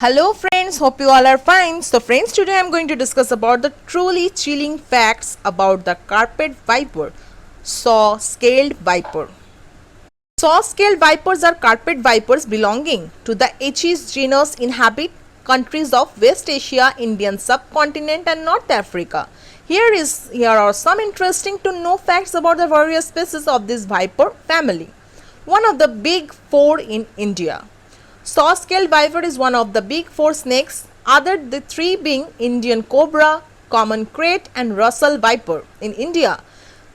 Hello friends, hope you all are fine. So friends, today I am going to discuss about the truly chilling facts about the carpet viper, saw-scaled viper. Saw-scaled vipers are carpet vipers belonging to the Aedes genus, inhabit countries of West Asia, Indian subcontinent and North Africa. Here are some interesting to know facts about the various species of this viper family. One of the big four in India. Saw-scaled viper is one of the big four snakes, other the three being Indian cobra, common krait and Russell viper in India,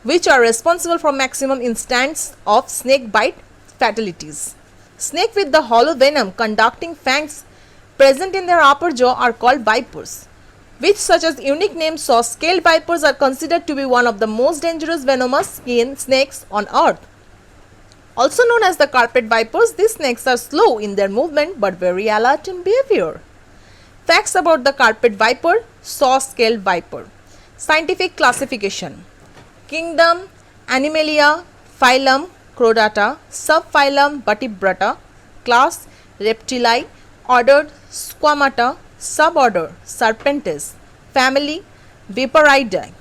which are responsible for maximum instances of snake bite fatalities. Snake with the hollow venom conducting fangs present in their upper jaw are called vipers, which such as unique name saw-scaled vipers are considered to be one of the most dangerous venomous snakes on earth. Also known as the carpet vipers, these snakes are slow in their movement but very alert in behavior. Facts about the carpet viper, saw-scaled viper. Scientific classification. Kingdom, Animalia, phylum, Chordata, subphylum, Batibrata, class, Reptilia, order, Squamata, suborder, Serpentes, family, Viperidae,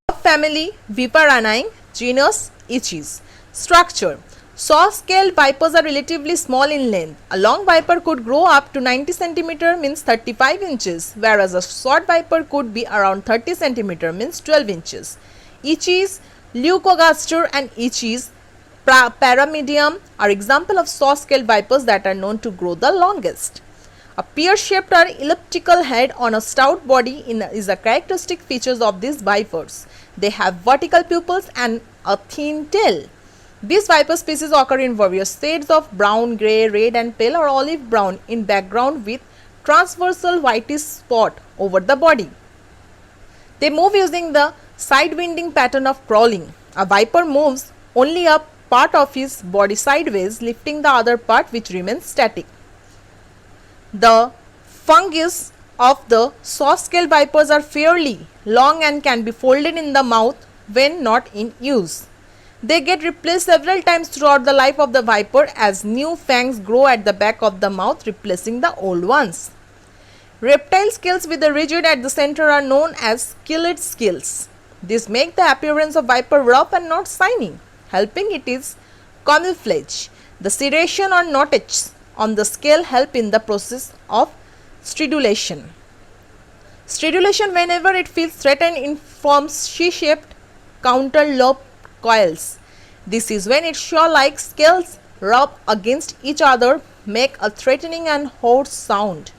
subfamily, Viperinae, genus, Aedes. Structure. Saw-scaled vipers are relatively small in length. A long viper could grow up to 90 cm means 35 inches, whereas a short viper could be around 30 cm means 12 inches. Aedes, Leucogaster and Aedes pyramidium are examples of saw-scaled vipers that are known to grow the longest. A pear-shaped or elliptical head on a stout body is a characteristic feature of these vipers. They have vertical pupils and a thin tail. These viper species occur in various shades of brown, grey, red and pale or olive brown in background with transversal whitish spot over the body. They move using the side-winding pattern of crawling. A viper moves only a part of his body sideways, lifting the other part which remains static. The fungus of the saw-scaled vipers are fairly long and can be folded in the mouth when not in use. They get replaced several times throughout the life of the viper as new fangs grow at the back of the mouth, replacing the old ones. Reptile scales with the rigid at the center are known as scillid scales. These make the appearance of viper rough and not shiny, helping it is camouflage. The serration or notches on the scale help in the process of stridulation. Stridulation, whenever it feels threatened, forms she-shaped counter-lobe coils. This is when its shaw-like scales rub against each other, make a threatening and hoarse sound.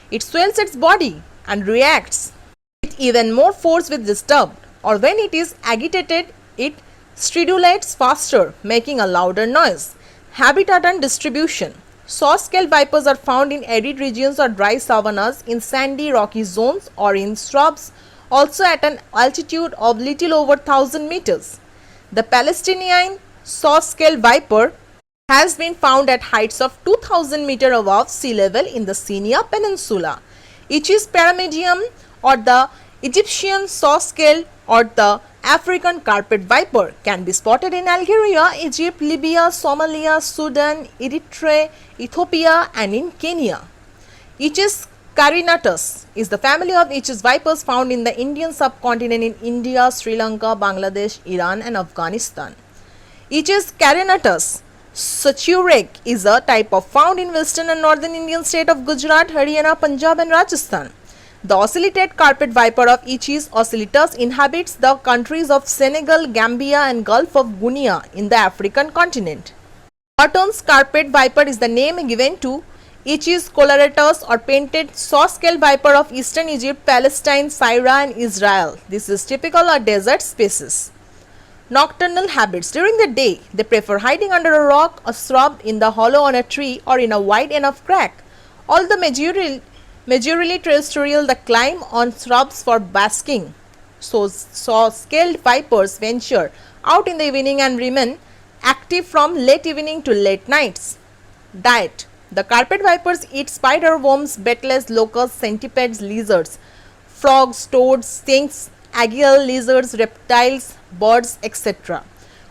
It swells its body and reacts with even more force when disturbed, or when it is agitated, it stridulates faster, making a louder noise. Habitat and distribution. Saw-scaled vipers are found in arid regions or dry savannas, in sandy rocky zones or in shrubs, also at an altitude of little over 1000 meters. The Palestinian saw-scaled viper has been found at heights of 2000 meters above sea level in the Sinai Peninsula. Aedes pyramidium or the Egyptian saw-scaled or the African carpet viper can be spotted in Algeria, Egypt, Libya, Somalia, Sudan, Eritrea, Ethiopia and in Kenya. Aedes carinatus is the family of Aedes vipers found in the Indian subcontinent in India, Sri Lanka, Bangladesh, Iran and Afghanistan. Aedes carinatus saturec is a type of found in western and northern Indian state of Gujarat, Haryana, Punjab and Rajasthan. The ocellated carpet viper of Aedes ocellatus inhabits the countries of Senegal, Gambia and Gulf of Guinea in the African continent. Burton's carpet viper is the name given to Aedes coloratus or painted saw-scaled viper of eastern Egypt, Palestine, Syria and Israel. This is typical of desert species. Nocturnal habits. During the day, they prefer hiding under a rock, a shrub, in the hollow on a tree or in a wide enough crack. Although majorly terrestrial, they climb on shrubs for basking. So saw-scaled vipers venture out in the evening and remain active from late evening to late nights. Diet. The carpet vipers eat spider worms, beetles, locusts, centipedes, lizards, frogs, toads, snakes, agial lizards, reptiles, birds, etc.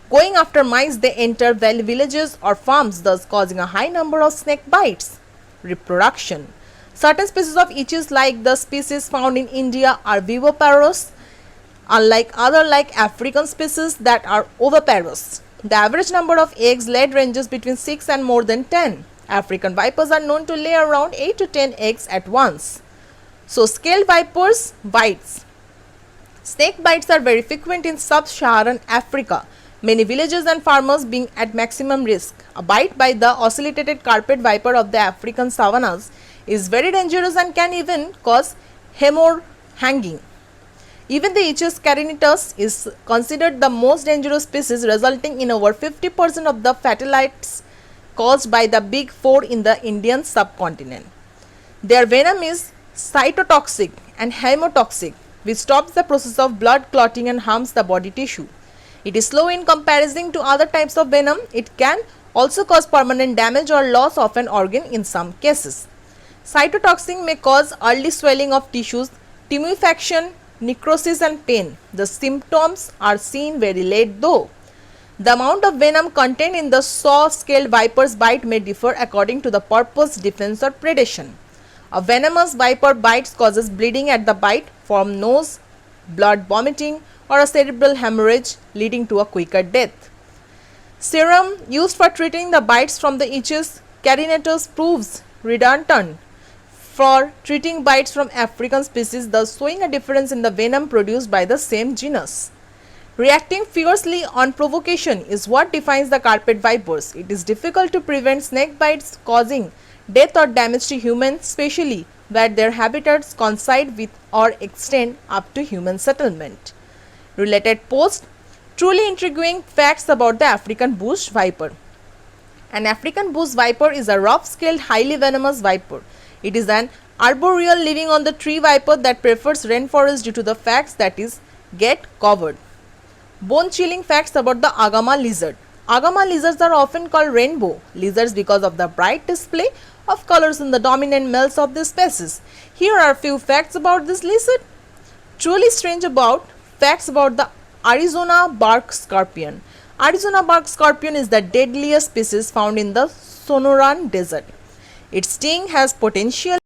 Going after mice, they enter villages or farms, thus causing a high number of snake bites. Reproduction. Certain species of itches like the species found in India are viviparous, unlike other like African species that are oviparous. The average number of eggs laid ranges between 6 and more than 10. African vipers are known to lay around 8 to 10 eggs at once. So scaled vipers bites. Snake bites are very frequent in sub-Saharan Africa, many villagers and farmers being at maximum risk. A bite by the ocellated carpet viper of the African savannas is very dangerous and can even cause hemorrhaging. Even the Ichthys carinatus is considered the most dangerous species, resulting in over 50% of the fatalities caused by the big four in the Indian subcontinent. Their venom is cytotoxic and hemotoxic, which stops the process of blood clotting and harms the body tissue. It is slow in comparison to other types of venom. It can also cause permanent damage or loss of an organ in some cases. Cytotoxin may cause early swelling of tissues, tumefaction, necrosis and pain. The symptoms are seen very late though. The amount of venom contained in the saw-scaled viper's bite may differ according to the purpose, defense or predation. A venomous viper bite causes bleeding at the bite, from nose, blood vomiting or a cerebral hemorrhage leading to a quicker death. Serum used for treating the bites from the Ichthys carinatus proves redundant for treating bites from African species, thus showing a difference in the venom produced by the same genus. Reacting fiercely on provocation is what defines the carpet vipers. It is difficult to prevent snake bites causing death or damage to humans, especially where their habitats coincide with or extend up to human settlement. Related post: truly intriguing facts about the African bush viper. An African bush viper is a rough-scaled, highly venomous viper. It is an arboreal living on the tree viper that prefers rainforest due to the fact that it get covered. Bone-chilling facts about the Agama lizard. Agama lizards are often called rainbow lizards because of the bright display of colors in the dominant males of this species. Here are a few facts about this lizard. Truly strange about facts about the Arizona bark scorpion. Arizona bark scorpion is the deadliest species found in the Sonoran Desert. Its sting has potential